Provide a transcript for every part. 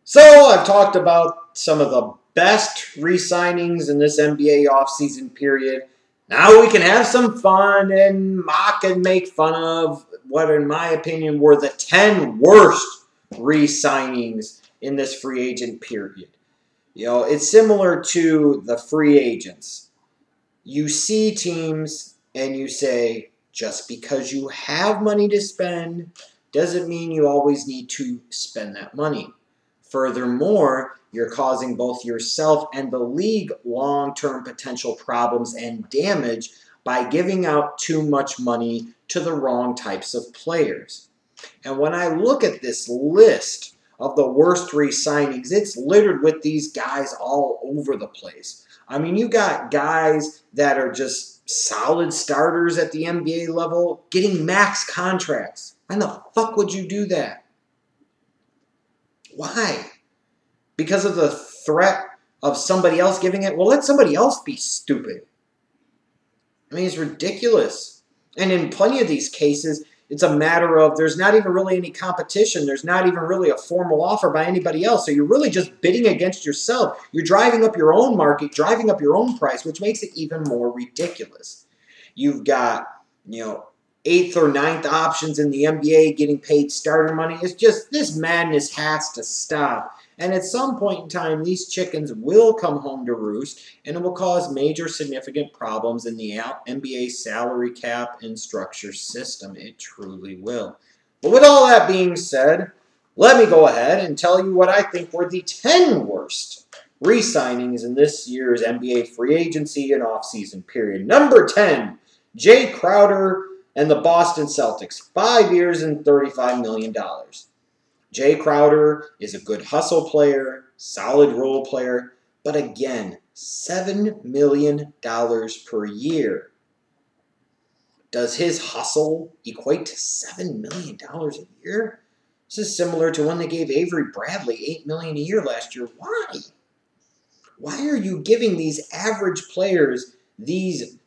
So I've talked about some of the best re-signings in this NBA offseason period. Now we can have some fun and mock and make fun of what, in my opinion, were the 10 worst re-signings in this free agent period. You know, it's similar to the free agents. You see teams and you say, just because you have money to spend doesn't mean you always need to spend that money. Furthermore, you're causing both yourself and the league long-term potential problems and damage by giving out too much money to the wrong types of players. And when I look at this list of the worst re-signings, it's littered with these guys all over the place. I mean, you got guys that are just solid starters at the NBA level getting max contracts. Why the fuck would you do that? Why? Because of the threat of somebody else giving it? Well, let somebody else be stupid. I mean, it's ridiculous. And in plenty of these cases, it's a matter of there's not even really any competition. There's not even really a formal offer by anybody else. So you're really just bidding against yourself. You're driving up your own market, driving up your own price, which makes it even more ridiculous. You've got, 8th or 9th options in the NBA getting paid starter money. It's just, this madness has to stop. And at some point in time, these chickens will come home to roost, and it will cause major significant problems in the NBA salary cap and structure system. It truly will. But with all that being said, let me go ahead and tell you what I think were the 10 worst re-signings in this year's NBA free agency and offseason period. Number 10, Jae Crowder and the Boston Celtics, 5 years and $35 million. Jae Crowder is a good hustle player, solid role player, but again, $7 million per year. Does his hustle equate to $7 million a year? This is similar to when they gave Avery Bradley $8 million a year last year. Why? Why are you giving these average players these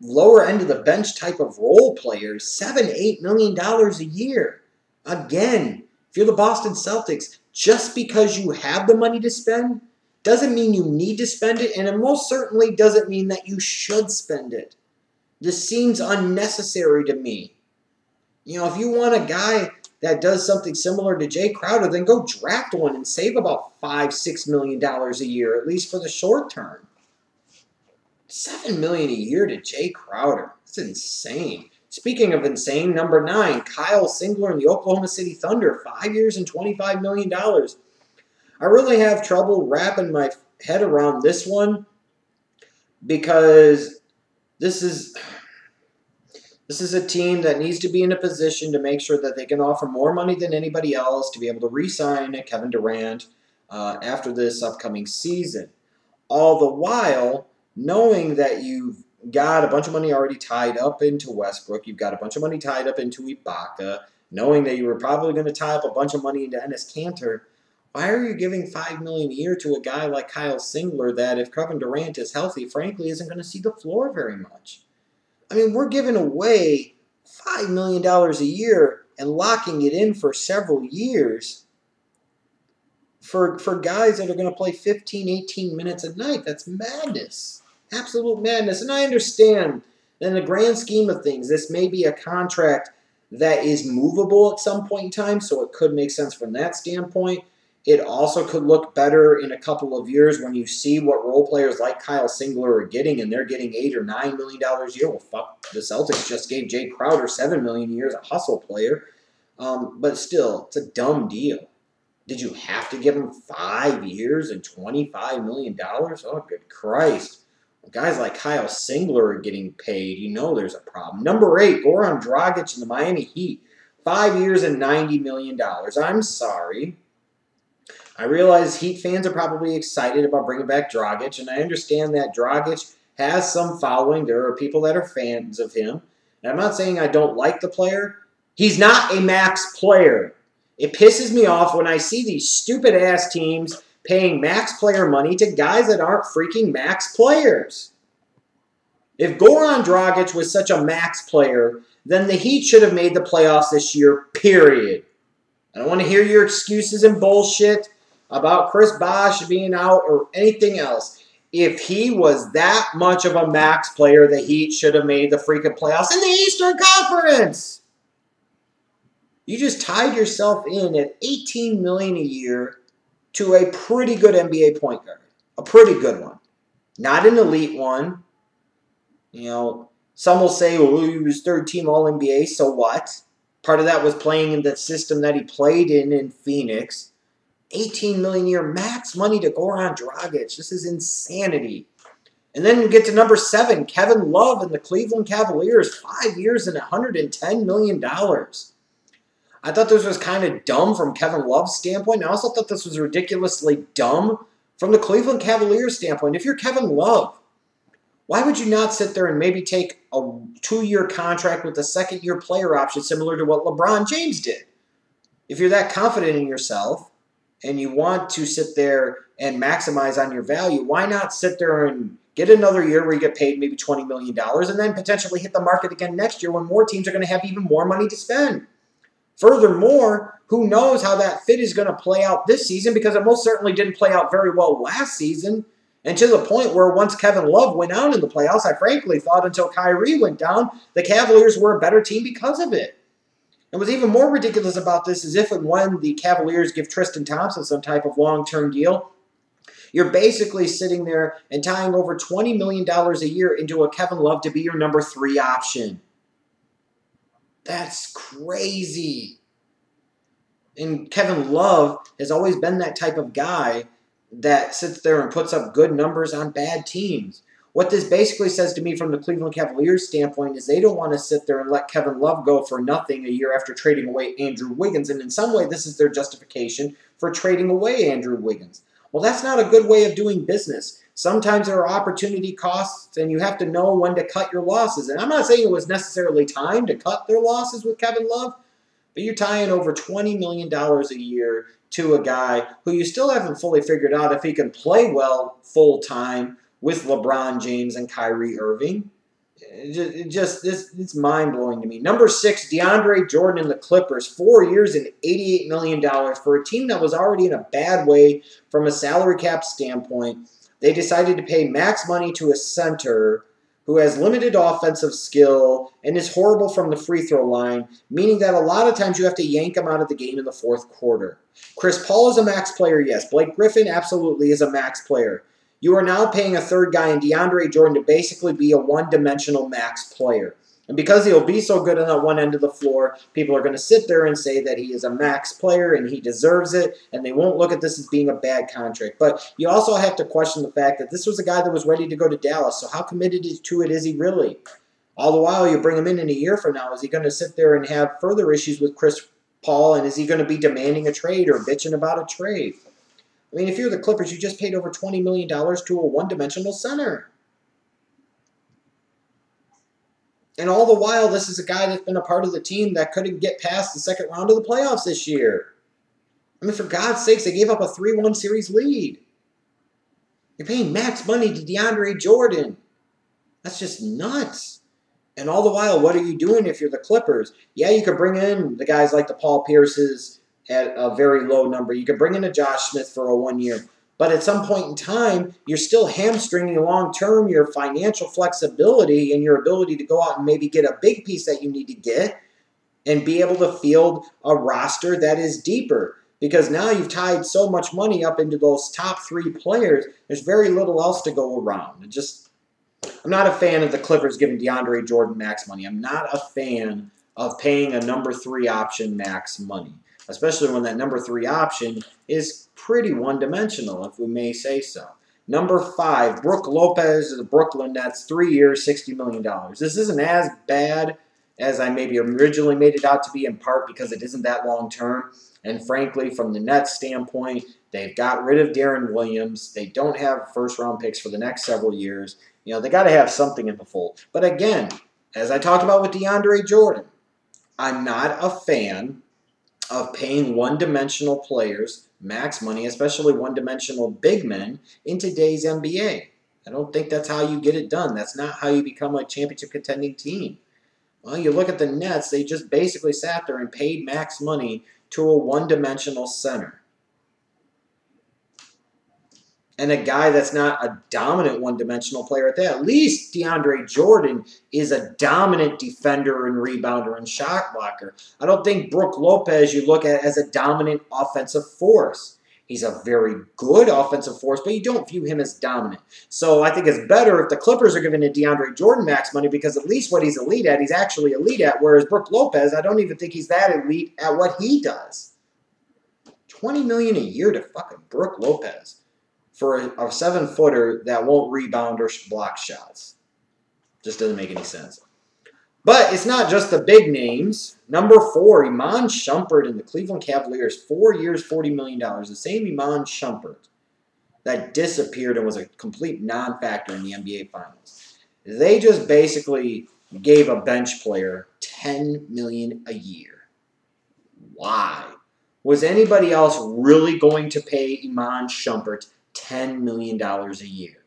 lower end of the bench type of role players, $7-8 million a year? Again, if you're the Boston Celtics, just because you have the money to spend doesn't mean you need to spend it, and it most certainly doesn't mean that you should spend it. This seems unnecessary to me. If you want a guy that does something similar to Jae Crowder, then go draft one and save about $5-6 million a year, at least for the short term. $7 million a year to Jae Crowder. That's insane. Speaking of insane, number 9, Kyle Singler and the Oklahoma City Thunder, 5 years and $25 million. I really have trouble wrapping my head around this one because this is a team that needs to be in a position to make sure that they can offer more money than anybody else to be able to re-sign Kevin Durant after this upcoming season. All the while, knowing that you've got a bunch of money already tied up into Westbrook, you've got a bunch of money tied up into Ibaka, knowing that you were probably going to tie up a bunch of money into Enes Kanter, why are you giving $5 million a year to a guy like Kyle Singler that, if Kevin Durant is healthy, frankly, isn't going to see the floor very much? I mean, we're giving away $5 million a year and locking it in for several years for guys that are going to play 15, 18 minutes a night. That's madness. Absolute madness. And I understand that in the grand scheme of things, this may be a contract that is movable at some point in time, so it could make sense from that standpoint. It also could look better in a couple of years when you see what role players like Kyle Singler are getting, and they're getting $8 or $9 million a year. Well, fuck, the Celtics just gave Jae Crowder $7 million a year as a hustle player. But still, it's a dumb deal. Did you have to give him 5 years and $25 million? Oh, good Christ. When guys like Kyle Singler are getting paid, there's a problem. Number 8, Goran Dragic and the Miami Heat. 5 years and $90 million. I'm sorry. I realize Heat fans are probably excited about bringing back Dragic, and I understand that Dragic has some following. There are people that are fans of him. And I'm not saying I don't like the player. He's not a max player. It pisses me off when I see these stupid-ass teams paying max player money to guys that aren't freaking max players. If Goran Dragic was such a max player, then the Heat should have made the playoffs this year, period. I don't want to hear your excuses and bullshit. about Chris Bosh being out or anything else. If he was that much of a max player, the Heat should have made the freaking playoffs in the Eastern Conference. You just tied yourself in at $18 million a year to a pretty good NBA point guard. A pretty good one. Not an elite one. You know, some will say, well, he was third team All-NBA, so what? Part of that was playing in the system that he played in Phoenix. $18 million a year max money to Goran Dragic. This is insanity. And then you get to number 7, Kevin Love and the Cleveland Cavaliers. 5 years and $110 million. I thought this was kind of dumb from Kevin Love's standpoint. I also thought this was ridiculously dumb from the Cleveland Cavaliers standpoint. If you're Kevin Love, why would you not sit there and maybe take a 2-year contract with a second-year player option similar to what LeBron James did? If you're that confident in yourself and you want to sit there and maximize on your value, why not sit there and get another year where you get paid maybe $20 million and then potentially hit the market again next year when more teams are going to have even more money to spend? Furthermore, who knows how that fit is going to play out this season, because it most certainly didn't play out very well last season. And to the point where once Kevin Love went out in the playoffs, I frankly thought until Kyrie went down, the Cavaliers were a better team because of it. And what's even more ridiculous about this is if and when the Cavaliers give Tristan Thompson some type of long-term deal, you're basically sitting there and tying over $20 million a year into a Kevin Love to be your number 3 option. That's crazy. And Kevin Love has always been that type of guy that sits there and puts up good numbers on bad teams. What this basically says to me from the Cleveland Cavaliers standpoint is they don't want to sit there and let Kevin Love go for nothing a year after trading away Andrew Wiggins. And in some way, this is their justification for trading away Andrew Wiggins. Well, that's not a good way of doing business. Sometimes there are opportunity costs, and you have to know when to cut your losses. And I'm not saying it was necessarily time to cut their losses with Kevin Love, but you're tying over $20 million a year to a guy who you still haven't fully figured out if he can play well full-time with LeBron James and Kyrie Irving. It's mind-blowing to me. Number 6, DeAndre Jordan and the Clippers. 4 years and $88 million for a team that was already in a bad way from a salary cap standpoint. They decided to pay max money to a center who has limited offensive skill and is horrible from the free throw line, meaning that a lot of times you have to yank him out of the game in the fourth quarter. Chris Paul is a max player, yes. Blake Griffin absolutely is a max player. You are now paying a third guy in DeAndre Jordan to basically be a one-dimensional max player. And because he'll be so good on that one end of the floor, people are going to sit there and say that he is a max player and he deserves it, and they won't look at this as being a bad contract. But you also have to question the fact that this was a guy that was ready to go to Dallas, so how committed to it is he really? All the while, you bring him in a year from now, is he going to sit there and have further issues with Chris Paul, and is he going to be demanding a trade or bitching about a trade? I mean, if you're the Clippers, you just paid over $20 million to a one-dimensional center. And all the while, this is a guy that's been a part of the team that couldn't get past the second round of the playoffs this year. I mean, for God's sakes, they gave up a 3-1 series lead. You're paying max money to DeAndre Jordan. That's just nuts. And all the while, what are you doing if you're the Clippers? Yeah, you could bring in the guys like the Paul Pierces at a very low number. You could bring in a Josh Smith for a 1 year. But at some point in time, you're still hamstringing long-term your financial flexibility and your ability to go out and maybe get a big piece that you need to get and be able to field a roster that is deeper. Because now you've tied so much money up into those top 3 players, there's very little else to go around. I'm not a fan of the Clippers giving DeAndre Jordan max money. I'm not a fan of paying a number 3 option max money, especially when that number 3 option is pretty one-dimensional, if we may say so. Number 5, Brook Lopez of the Brooklyn Nets, 3 years, $60 million. This isn't as bad as I maybe originally made it out to be, in part because it isn't that long-term. And frankly, from the Nets standpoint, they've got rid of Darren Williams. They don't have first-round picks for the next several years. You know, they got to have something in the fold. But again, as I talked about with DeAndre Jordan, I'm not a fan of paying one-dimensional players max money, especially one-dimensional big men, in today's NBA. I don't think that's how you get it done. That's not how you become a championship contending team. Well, you look at the Nets, they just basically sat there and paid max money to a one-dimensional center. and a guy that's not a dominant one-dimensional player at that. At least DeAndre Jordan is a dominant defender and rebounder and shot blocker. I don't think Brook Lopez you look at as a dominant offensive force. He's a very good offensive force, but you don't view him as dominant. So I think it's better if the Clippers are giving DeAndre Jordan max money because at least what he's elite at, he's actually elite at, whereas Brook Lopez, I don't even think he's that elite at what he does. $20 million a year to fucking Brook Lopez for a 7-footer that won't rebound or block shots. Just doesn't make any sense. But it's not just the big names. Number 4, Iman Shumpert in the Cleveland Cavaliers. 4 years, $40 million. The same Iman Shumpert that disappeared and was a complete non-factor in the NBA Finals. They just basically gave a bench player $10 million a year. Why? Was anybody else really going to pay Iman Shumpert $10 million a year?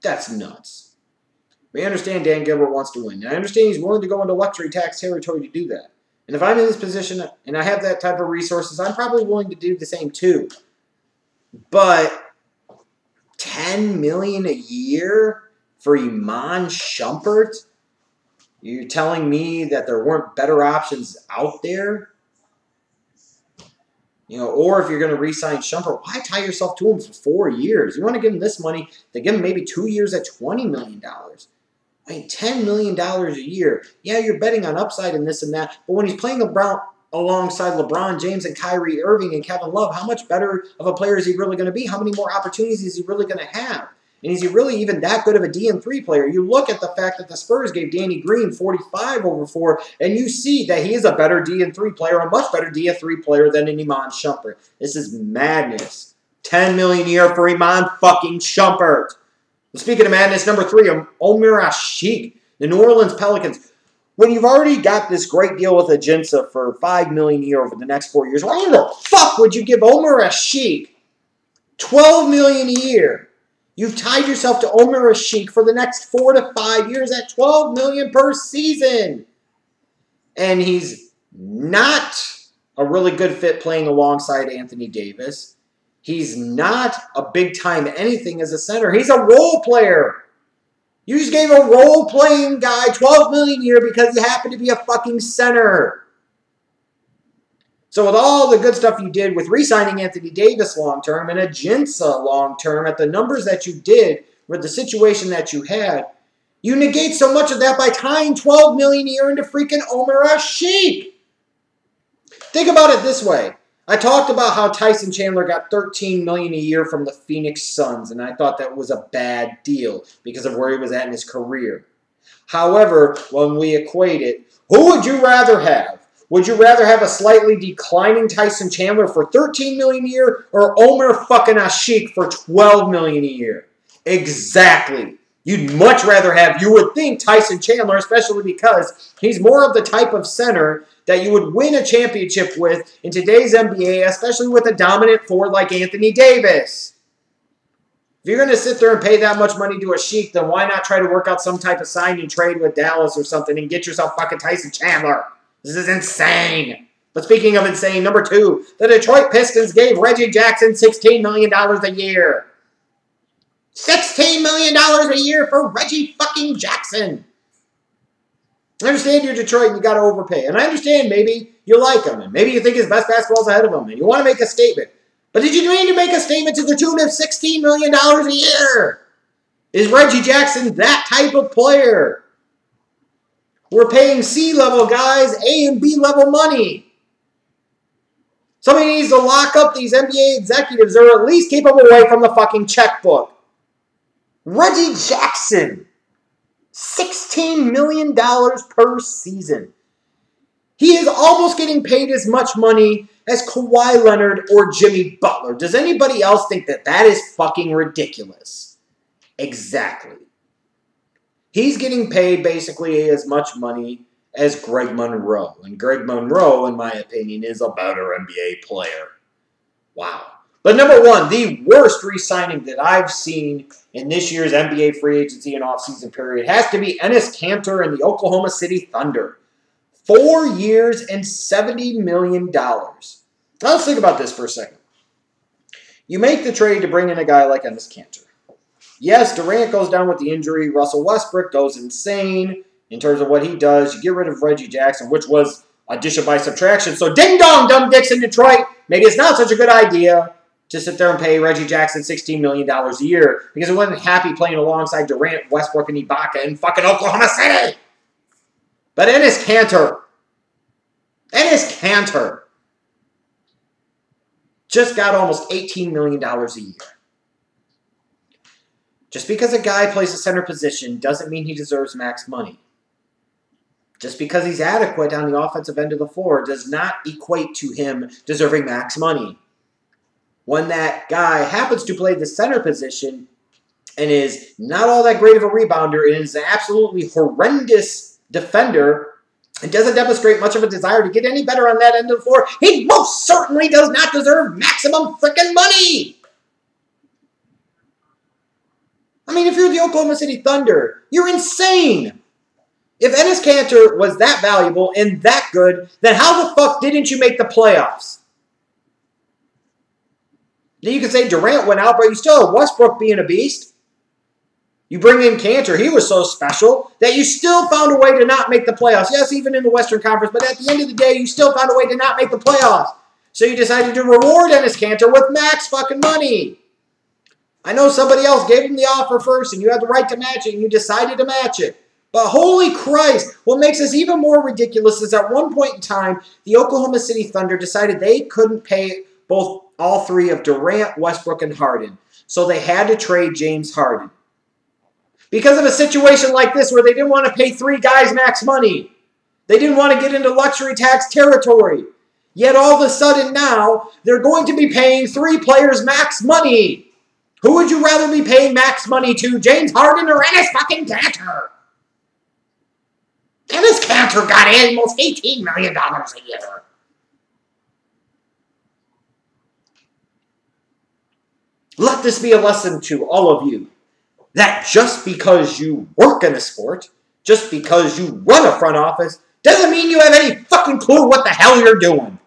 That's nuts. We understand Dan Gilbert wants to win. I understand he's willing to go into luxury tax territory to do that. And if I'm in this position and I have that type of resources, I'm probably willing to do the same too. But $10 million a year for Iman Shumpert? You're telling me that there weren't better options out there? You know, or if you're going to re-sign Shumpert, why tie yourself to him for 4 years? You want to give him this money, then give him maybe 2 years at $20 million. I mean, $10 million a year. Yeah, you're betting on upside and this and that, but when he's playing alongside LeBron James and Kyrie Irving and Kevin Love, how much better of a player is he really going to be? How many more opportunities is he really going to have? And is he really even that good of a DN3 player? You look at the fact that the Spurs gave Danny Green 45 over 4, and you see that he is a better DN3 player, a much better DN3 player than an Iman Shumpert. This is madness. $10 million a year for Iman fucking Shumpert. Speaking of madness, number 3, Omer Asik, the New Orleans Pelicans. When you've already got this great deal with Ajinça for $5 million a year over the next 4 years, why the fuck would you give Omer Asik $12 million a year? You've tied yourself to Omer Asik for the next 4 to 5 years at $12 million per season. And he's not a really good fit playing alongside Anthony Davis. He's not a big-time anything as a center. He's a role player. You just gave a role-playing guy $12 million a year because he happened to be a fucking center. So with all the good stuff you did with re-signing Anthony Davis long-term and Ajinça long-term at the numbers that you did with the situation that you had, you negate so much of that by tying $12 million a year into freaking Omer Asik. Think about it this way. I talked about how Tyson Chandler got $13 million a year from the Phoenix Suns, and I thought that was a bad deal because of where he was at in his career. However, when we equate it, who would you rather have? Would you rather have a slightly declining Tyson Chandler for $13 million a year or Omer fucking Asik for $12 million a year? Exactly. You'd much rather have, you would think, Tyson Chandler, especially because he's more of the type of center that you would win a championship with in today's NBA, especially with a dominant forward like Anthony Davis. If you're going to sit there and pay that much money to Asik, then why not try to work out some type of signing trade with Dallas or something and get yourself fucking Tyson Chandler? This is insane. But speaking of insane, number 2, the Detroit Pistons gave Reggie Jackson $16 million a year. $16 million a year for Reggie fucking Jackson. I understand you're Detroit and you got to overpay. And I understand maybe you like him. And maybe you think his best basketball's ahead of him. And you want to make a statement. But did you need to make a statement to the tune of $16 million a year? Is Reggie Jackson that type of player? We're paying C-level guys A and B-level money. Somebody needs to lock up these NBA executives or at least keep them away from the fucking checkbook. Reggie Jackson. $16 million per season. He is almost getting paid as much money as Kawhi Leonard or Jimmy Butler. Does anybody else think that that is fucking ridiculous? Exactly. He's getting paid basically as much money as Greg Monroe. And Greg Monroe, in my opinion, is a better NBA player. Wow. But number 1, the worst re-signing that I've seen in this year's NBA free agency and offseason period has to be Enes Kanter and the Oklahoma City Thunder. 4 years and $70 million. Now let's think about this for a second. You make the trade to bring in a guy like Enes Kanter. Yes, Durant goes down with the injury. Russell Westbrook goes insane in terms of what he does. You get rid of Reggie Jackson, which was addition by subtraction. So ding dong, dumb dicks in Detroit. Maybe it's not such a good idea to sit there and pay Reggie Jackson $16 million a year because he wasn't happy playing alongside Durant, Westbrook, and Ibaka in fucking Oklahoma City. But Enes Kanter just got almost $18 million a year. Just because a guy plays a center position doesn't mean he deserves max money. Just because he's adequate on the offensive end of the floor does not equate to him deserving max money. When that guy happens to play the center position and is not all that great of a rebounder and is an absolutely horrendous defender and doesn't demonstrate much of a desire to get any better on that end of the floor, he most certainly does not deserve maximum freaking money. I mean, if you're the Oklahoma City Thunder, you're insane. If Enes Kanter was that valuable and that good, then how the fuck didn't you make the playoffs? Then you can say Durant went out, but you still have Westbrook being a beast. You bring in Kanter, he was so special that you still found a way to not make the playoffs. Yes, even in the Western Conference, but at the end of the day, you still found a way to not make the playoffs. So you decided to reward Enes Kanter with max fucking money. I know somebody else gave him the offer first, and you had the right to match it, and you decided to match it. But holy Christ, what makes this even more ridiculous is at one point in time, the Oklahoma City Thunder decided they couldn't pay all three of Durant, Westbrook, and Harden. So they had to trade James Harden. Because of a situation like this where they didn't want to pay three guys max money. They didn't want to get into luxury tax territory. Yet all of a sudden now, they're going to be paying three players max money. Who would you rather be paying max money to, James Harden or Enes fucking Kanter? Enes Kanter got almost $18 million a year. Let this be a lesson to all of you that just because you work in a sport, just because you run a front office, doesn't mean you have any fucking clue what the hell you're doing.